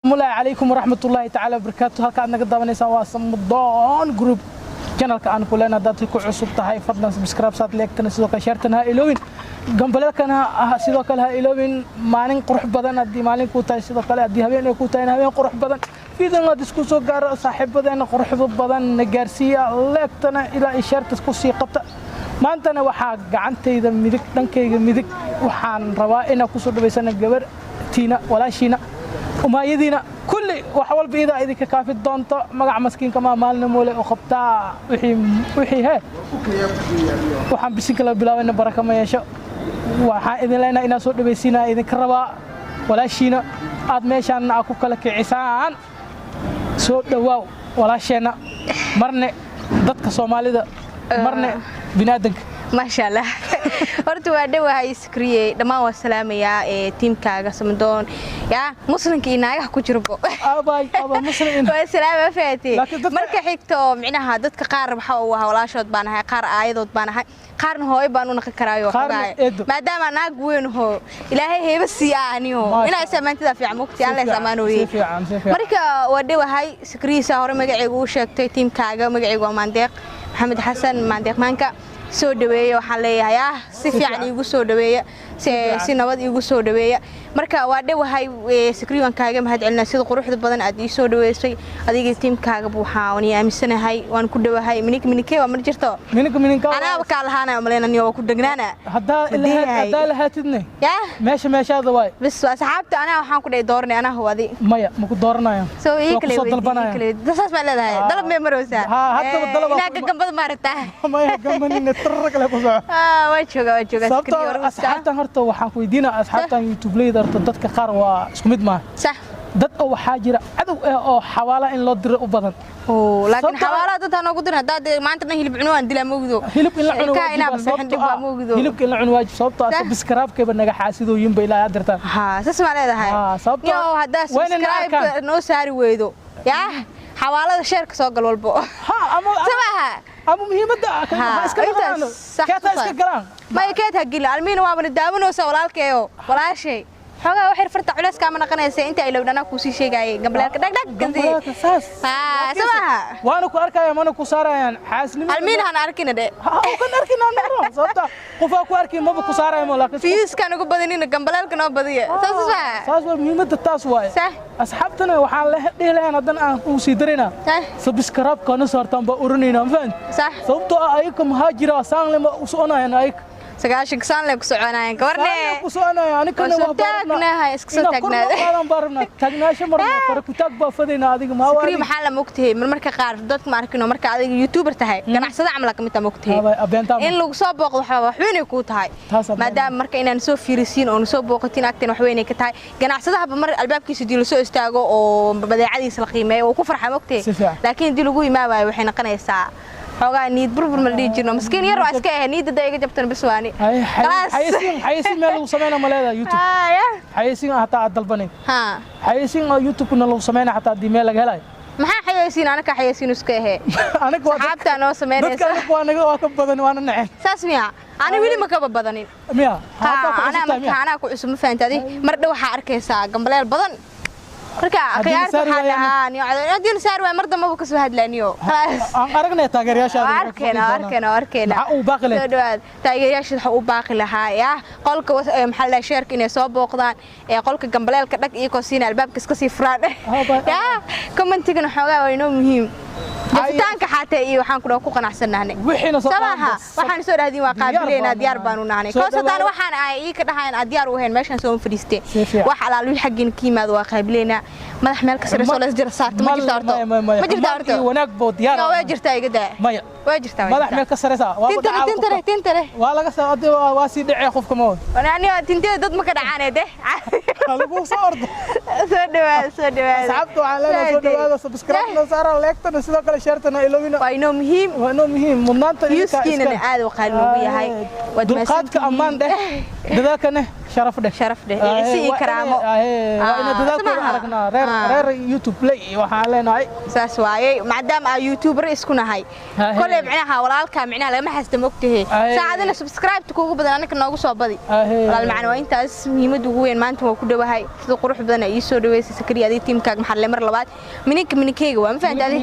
السلام عليكم ورحمة الله تعالى وبركاته. هلك أنا قد دابنيسان waa Samadoon group channelka aan ku leenahay dadka ku cusub tahay fadlan subscribe saad leegtana sidoo kale shartana ha iloobin gambalelkana sidoo kale ha iloobin maalin qurux badan hadii maalin ku tahay sidoo kale hadii habeen ku tahay habeen qurux badan fiidan la isku soo gaaro saaxiibadeena qurux badan na gaarsiiya leegtana ilaa sharta ku sii qabta maantana waxa gacantayda midig dhankayga midig waxaan rabaa inaan ku soo dhaweysana gabar tiina walaashina وما يدينا كل وحول بيدا إذا كافي دونتا مقع مسكين كما مالنا مولى وخبتا وحي هاي وحن بسكلا بلا وين بركة ما يشاء وحن إذا لنا إنا صوت بيسينا إذا كربا ولا شينا أدميشان أكو كلك عسان صوت واو ولا شينا مرنة ضدك صومالي ده مرنة بنادق ما شاء الله horta waa dhawahay iskriye dhamaan waa salaamaya teamkaaga Samadoon ya muslimka inaga ku jirbo abay muslim waa salaam faati marka xigto micnaha dadka qaar waxa uu walaashood baan ahay qaar aayadood baan ahay qaarna hooy baan u naqi karaayo maadaama naag weyn ho ilaahay heeba siyaaniyo ilaahay samaantida fiican mugti aan la samaanooyay marka waa dhawahay iskriisa hore magacaygu u sheegtay teamkaaga magacaygu waa Maandeeq Maxamed Xasan Maandeeq maanka soo dhaweeyo waxa leeyahay si fiican igu soo dhaweeya si nabad igu soo dhaweeya marka waa dhawahay sikriiwan kaaga mahad celinaa sida quruxda badan aad ii soo dhaweysay adiga teamkaaga buuxa waan aaminsanahay waan ku dhawahay minikee waa mar jirto anaa ka lahaana maleenaniyo ku dagnaana hadaa lahaatidne ya meeshaada waay bas asxaabta anaa waxaan ku dhahay doornay anaa hawadi maya ma ku dooranayo soo ii kale dasaas ma leedahay dalab me maroosa hadda dalab inaga gambad maartaa maya gambanina tarqale ku soo waa jooga sikriiwan asxaabtan horta waxaan ku weydiinaa asxaabtan YouTube leader dadka qaar waa isku mid ma sax dad oo waxa jira cadow oo xawaala in loo diro u badan laakiin xawaala dad aan ugu dirin dad maanta hilib cuno aan dilaa moogdo hilib in la cuno hilib in la cuno waajib sababtoo ah subscribe-ka naga xaasidooyin bay ilaa adirtaan saas ma leedahay yo hadda subscribe noo saari weydo ya xawaalada sheerka soo gal walbo ama muhiimada iska galaan ma keeta gila almiina waa bana daawanaysa walaalkeeyo walaashay xogaa waxay farta culays ka manaqanaysa inta ay lowdana ku sii sheegay gambaleelka dhag ganti sabaha waana ku arkaya mana ku saarayaan xaasnimo almiina han arkina de kan arkina naro sababta qofa ku arkin ma ku saarayo laakiin fiiskan ugu badanina gambaleelka noo badiya saas waa muhiimada taas waay asxaabtana waxaan la dhiilayaan hadan aan ku sii darina subscribe kana saartaan ba urinayna faan sababtoo ay ka muhaajira saan lama u soonayaan ay sagaashan saan la ku soconayaan gabarne ku soconayaan ani kana wax taagnahay iska soo taagnaay taagnaasho marna far ku taag ba fadina adiga ma waa maxaa la mogtahay marka qaar dadka ma arkino marka adiga YouTuber tahay ganacsada camal ka mid mogtahay in lagu soo booqdo wax weyn ku tahay maadaama marka inaan soo fiirisiin oo soo booqatin agteen wax weyn ka tahay ganacsadaha mar albaabkiisa dii la soo istaago oo badeecadiisa la qiimeeyo oo ku farxa mogtahay laakiin dii lagu imaabayo waxay noqonaysaa xogaa niid burbur ma dhigi jirno miskiin yar waa iska ah niidada iga jabtan biswaani xayisiin meel lagu sameeyna ma leedahay YouTube xayisiin hataa dalbanay xayisiin YouTube na lagu sameeyna hataa di meel laga helay maxaa xayisiin anaka xayisiin iska ah anaga waa xabta noo sameeynaysa dadka waa naga waa ka badan waana nacay saas miya ani wili ma ka badanin miya ana ku cusub ma fahantaadi mar dhow waxa arkaysaa gambaleel badan marka qiyaarta waxa lahaan hadii saar way mar dambe ka soo hadlaaniyo aan aragnay taageerayaasha arkena uu baaqi lahaa taageerayaasha waxa uu baaqi lahaa ya qolka maxaa la sheerka inay soo booqdaan qolka gambaleelka dhag iyo koosina albaabka iska sii furaan ya commentigan xogaa waa inoo muhiim dadtaanka xataa iyo waxaan ku qanacsanahay wixina soo waxaan soo dhahdin waa qaabileena diyaar baan u nahay koosataan waxaan ay ka dhahayn diyaar u heen meeshan soo fadhiistay wax alaal wixii xaqin kiimaad waa qaabileena madax meel ka sare soo la jir saarto ma jirto horto wanaag boo diyaar waa jirtaa iga daa maya waa jirtaa madax meel ka sare saa tintare waa laga soo waa si dhacay qofka ma wanaani tintare dad ma ka dhacaanay lagu soo ordo soo dhawaad asxaabtu waxaan leenahay soo dhawaada subscribe na saara like-tana sidoo kale share-tana iloobina waa inoo muhiim mudnaanta yuskiina aad u qaali ugu yahay dulqaadka ammaan dheh dadaalkana sharaf dheh isi ikraamo waa ina dadaalkooda aragnaa reer YouTube play waxaan leenahay saas waaye maadaama aan YouTuber isku nahay kulay macnaha walaalka macnaha laga maxasta mogtahay saacadina subscribe kuugu badan anaka noogu soo badi walaal macna waa intaas muhiimad ugu weyn maanta waa ku dhawahay sida qurux badan ay soo dhaweysay sakriya adii teamkaaga maxalle mar labaad minikeyga waa ma fahantaadi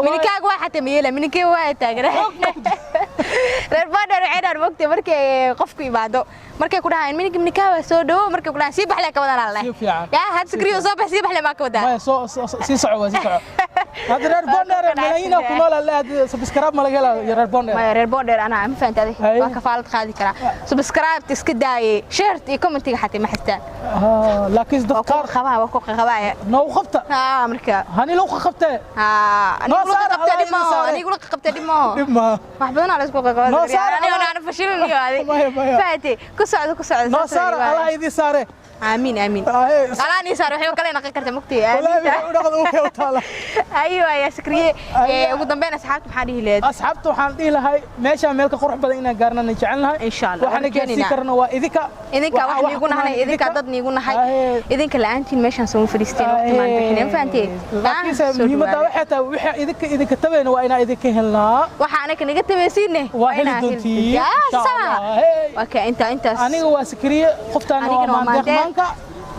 minikaaga waa xataa meela minikeyga waa taageeray reer Border waxay mogtay markay qofku imaado markay ku dhahaan minikaaga soo dhawo markay ku dhahaan si baxle ka wadan Allah ya had sakriyo soo baxsi baxle ma ka wadan ma soo si soco هذا رير بوندر ملايين كنول الله سبسكرايب ما لقى رير بوندر ما رير بوندر أنا عم فهمت هذه وكفالة خالي كرا سبسكرايب تسكداي شيرت كومنت حتى ما حستان لكن دكتور خبايا وكوك خبايا نو خبطة أمريكا هني لو خبطة أنا أقول لك خبطة دمو أنا أقول لك خبطة دمو ما حبنا على سكوك أنا فشلني هذه فاتي كسعد ما صار الله يدي صاره آمين أنا صار وحيو كلنا قكرت مكتي أيوة يا سكرية وقدام بين أصحابته محاديه لاد أصحابته وحنتي لهاي ماشى ملك قرح بدينا قارنا نجعلها إن شاء الله وحنا جالسين كرنا وإذك واحد يقولنا هنا إذك ضدني يقولنا هاي إذك الأنتي ماشى نسوي فلسطين وقتمان بحنا فأنتي لكن مدة واحدة إذك تبين وأنا إذك هلا وحنا كنا قلت بيسينه وأنا دنتي يا سلام أوكي أنت أنا هو سكرية خفت أنا وما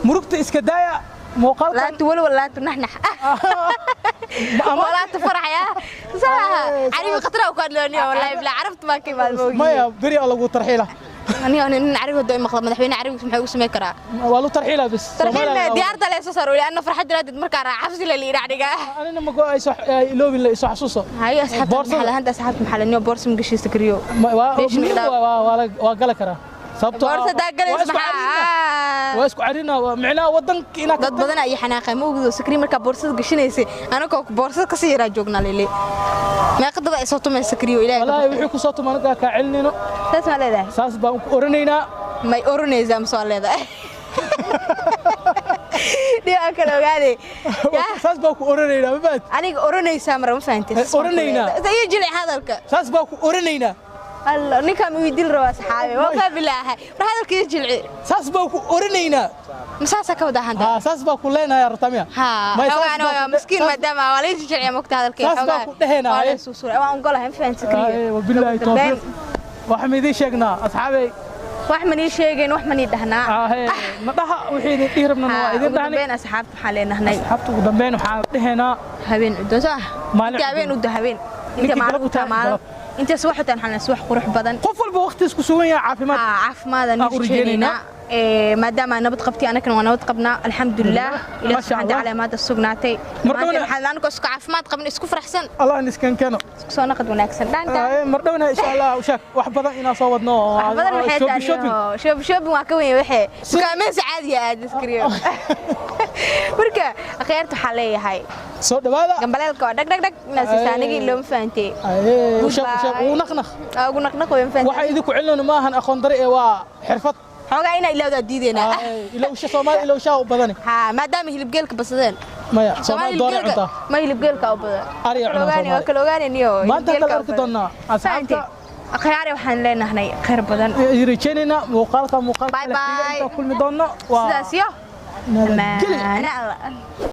مرقت إسكدايا موقال لا تقول ولا تنحنح ولا تفرح يا صح عربي قطرة وكان لوني والله بلا عرفت ما كيف الموجود ما يا بري الله قو ترحيله أنا نعرف هدوء مخلط مدحوين عربي اسمه وسمي كرا والله ترحيله بس ترحيله ديارته لا يسوسروا لأنه فرحت جلاد مركارة حفظي اللي يرعدك أنا لما قو يصح لوبي اللي يصح حسوسه هاي أصحاب محل هند أصحاب محل إنه بورس مقشي سكريو وقال كرا بورصة داقل اسمها واسكو عرينا معناه ودنك إنك dad badan ay xanaaqay ma ogdo sakri marka boorsada gashanaysa anaka boorsada ka sii joogna leele ma qadada ay soo tumay sakriyo ilaahay wallahi wixii ku soo tumay anaga ka cilnino saas ma leedahay saas baan ku oranayna may oranaysa ma soo leedahay diya kala ogaade saas baan ku oranayna ma baad aniga oranaysa mar ma fahanteen oranayna say jilay hadalka saas baan ku oranayna الله نكام يدل روا صحابي وقع بالله هذا كذا جلعي ساس باكو أورنينا مساسة كودا هندا ساس باكو لنا يا رتميا ما أنا مسكين مدام وليش جلعي مقطع هذا الكيس ساس باكو دهنا ولا سوسورة وأنا أقولها هم فين سكرية وبالله توفيق وحميدي شيقنا أصحابي وحمني شيقين وحمني دهنا نضحى وحيد يهربنا نوايد دهنا بين أصحاب حالنا هنا أصحابته قدام بين وحال دهنا هبين دوسه أنت هبين وده هبين أنت معروف تمام أنت سوحتان حنا سوح قروح بدن قفل بوقت اسكو سويا عافماد عافماد نجينا ما دام أنا بتقبتي أنا كنا وانا بتقبنا الحمد لله إلى سبحانه على ماذا السجناتي ما حد أنا كسك عافماد قبل اسكو فرحسن الله نسكن كانوا سو نقد وناكسن أنت مردونا إن شاء الله وشاك واحد بدن إنا صوتنا بدن وحيد شوب وكوي وحي كمان عادي عادي سكريو بركة خيرت حالي هاي صوت هذا جنبالك دك ناس ثانية اللي فهمتي وشوف ونخنخ ونخنخ وين فهمتي واحد إذا كعلنا ما هن أخون طريقة وحرفت حاجة هنا إلا وده ديدنا إلا وش صومال إلا وش أو بدني ما دام هي اللي بقولك بس ذن ما يا صومال دور عطا ما هي اللي بقولك أو بدن أريعنا كلوغاني نيو ما أنت كلامك دونا أصحابك خياري وحن لنا هنا خير بدن يريتشيننا مقالك باي باي كل مدونا سلاسيو ما